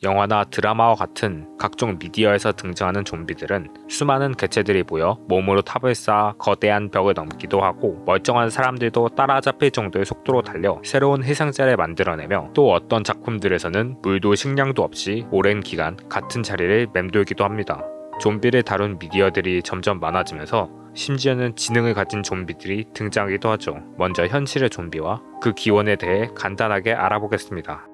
영화나 드라마와 같은 각종 미디어에서 등장하는 좀비들은 수많은 개체들이 모여 몸으로 탑을 쌓아 거대한 벽을 넘기도 하고 멀쩡한 사람들도 따라잡힐 정도의 속도로 달려 새로운 해상자를 만들어내며 또 어떤 작품들에서는 물도 식량도 없이 오랜 기간 같은 자리를 맴돌기도 합니다. 좀비를 다룬 미디어들이 점점 많아지면서 심지어는 지능을 가진 좀비들이 등장하기도 하죠. 먼저 현실의 좀비와 그 기원에 대해 간단하게 알아보겠습니다.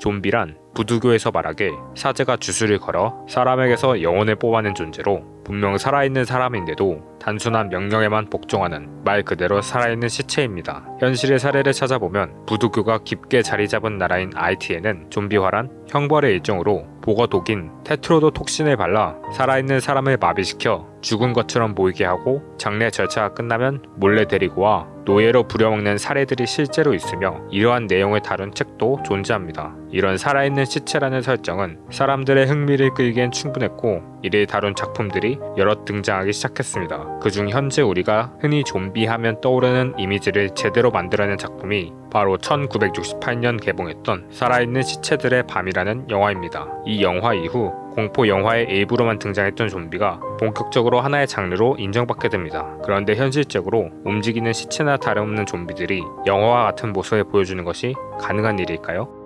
좀비란 부두교에서 말하길 사제가 주술을 걸어 사람에게서 영혼을 뽑아낸 존재로 분명 살아있는 사람인데도 단순한 명령에만 복종하는 말 그대로 살아있는 시체입니다. 현실의 사례를 찾아보면 부두교가 깊게 자리 잡은 나라인 IT에는 좀비화란 형벌의 일종으로 복어독인 테트로도톡신을 발라 살아있는 사람을 마비시켜 죽은 것처럼 보이게 하고 장례 절차가 끝나면 몰래 데리고 와 노예로 부려먹는 사례들이 실제로 있으며 이러한 내용을 다룬 책도 존재합니다. 이런 살아있는 시체라는 설정은 사람들의 흥미를 끌기엔 충분했고 이를 다룬 작품들이 여럿 등장하기 시작했습니다. 그중 현재 우리가 흔히 좀비 하면 떠오르는 이미지를 제대로 만들어낸 작품이 바로 1968년 개봉했던 살아있는 시체들의 밤이라는 영화입니다. 이 영화 이후 공포 영화의 일부로만 등장했던 좀비가 본격적으로 하나의 장르로 인정받게 됩니다. 그런데 현실적으로 움직이는 시체나 다름없는 좀비들이 영화와 같은 모습을 보여주는 것이 가능한 일일까요?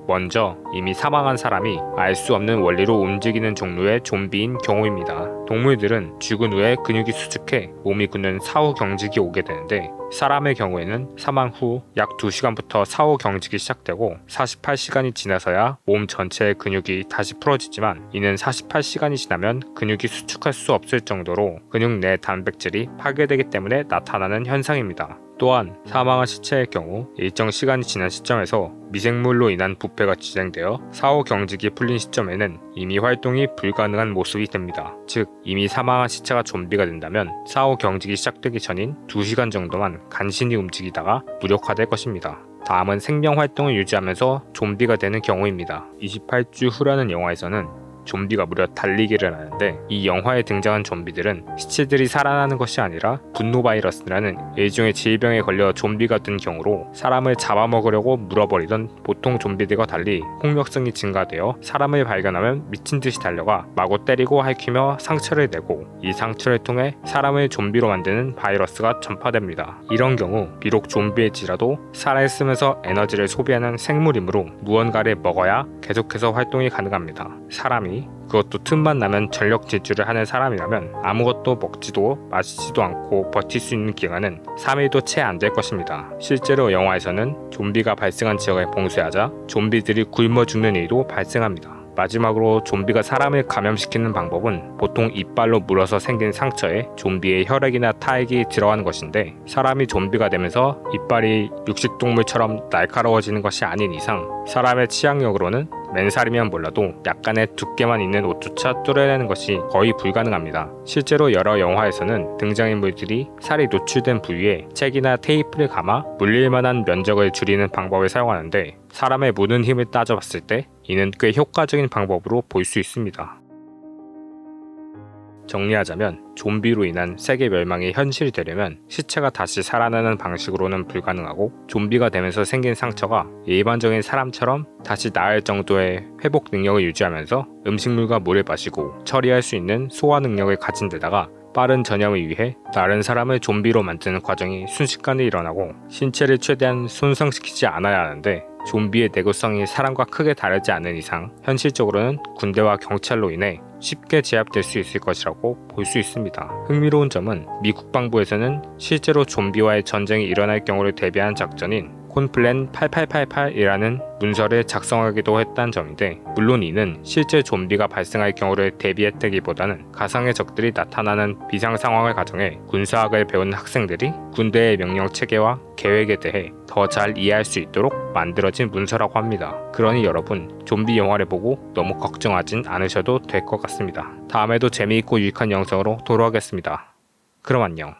먼저 이미 사망한 사람이 알 수 없는 원리로 움직이는 종류의 좀비인 경우입니다. 동물들은 죽은 후에 근육이 수축해 몸이 굳는 사후 경직이 오게 되는데 사람의 경우에는 사망 후 약 2시간부터 사후 경직이 시작되고 48시간이 지나서야 몸 전체의 근육이 다시 풀어지지만 이는 48시간이 지나면 근육이 수축할 수 없을 정도로 근육 내 단백질이 파괴되기 때문에 나타나는 현상입니다. 또한 사망한 시체의 경우 일정 시간이 지난 시점에서 미생물로 인한 부패가 진행되어 사후 경직이 풀린 시점에는 이미 활동이 불가능한 모습이 됩니다. 즉 이미 사망한 시체가 좀비가 된다면 사후 경직이 시작되기 전인 2시간 정도만 간신히 움직이다가 무력화될 것입니다. 다음은 생명 활동을 유지하면서 좀비가 되는 경우입니다. 28주 후라는 영화에서는 좀비가 무려 달리기를 하는데 이 영화에 등장한 좀비들은 시체들이 살아나는 것이 아니라 분노 바이러스라는 일종의 질병에 걸려 좀비가 된 경우로 사람을 잡아먹으려고 물어버리던 보통 좀비들과 달리 폭력성이 증가되어 사람을 발견하면 미친듯이 달려가 마구 때리고 핥히며 상처를 내고 이 상처를 통해 사람을 좀비로 만드는 바이러스가 전파됩니다. 이런 경우 비록 좀비일지라도 살아있으면서 에너지를 소비하는 생물이므로 무언가를 먹어야 계속해서 활동이 가능합니다. 사람이 그것도 틈만 나면 전력 질주를 하는 사람이라면 아무것도 먹지도 마시지도 않고 버틸 수 있는 기간은 3일도 채 안 될 것입니다. 실제로 영화에서는 좀비가 발생한 지역을 봉쇄하자 좀비들이 굶어 죽는 일도 발생합니다. 마지막으로 좀비가 사람을 감염시키는 방법은 보통 이빨로 물어서 생긴 상처에 좀비의 혈액이나 타액이 들어가는 것인데 사람이 좀비가 되면서 이빨이 육식동물처럼 날카로워지는 것이 아닌 이상 사람의 치약력으로는 맨살이면 몰라도 약간의 두께만 있는 옷조차 뚫어내는 것이 거의 불가능합니다. 실제로 여러 영화에서는 등장인물들이 살이 노출된 부위에 책이나 테이프를 감아 물릴 만한 면적을 줄이는 방법을 사용하는데 사람의 무는 힘을 따져봤을 때 이는 꽤 효과적인 방법으로 볼 수 있습니다. 정리하자면 좀비로 인한 세계 멸망이 현실이 되려면 시체가 다시 살아나는 방식으로는 불가능하고 좀비가 되면서 생긴 상처가 일반적인 사람처럼 다시 나을 정도의 회복 능력을 유지하면서 음식물과 물을 마시고 처리할 수 있는 소화 능력을 가진 데다가 빠른 전염을 위해 다른 사람을 좀비로 만드는 과정이 순식간에 일어나고 신체를 최대한 손상시키지 않아야 하는데 좀비의 내구성이 사람과 크게 다르지 않은 이상 현실적으로는 군대와 경찰로 인해 쉽게 제압될 수 있을 것이라고 볼 수 있습니다. 흥미로운 점은 미 국방부에서는 실제로 좀비와의 전쟁이 일어날 경우를 대비한 작전인 콘플랜 8888이라는 문서를 작성하기도 했다는 점인데 물론 이는 실제 좀비가 발생할 경우를 대비했다기보다는 가상의 적들이 나타나는 비상 상황을 가정해 군사학을 배운 학생들이 군대의 명령 체계와 계획에 대해 더 잘 이해할 수 있도록 만들어진 문서라고 합니다. 그러니 여러분 좀비 영화를 보고 너무 걱정하진 않으셔도 될 것 같습니다. 다음에도 재미있고 유익한 영상으로 돌아오겠습니다. 그럼 안녕.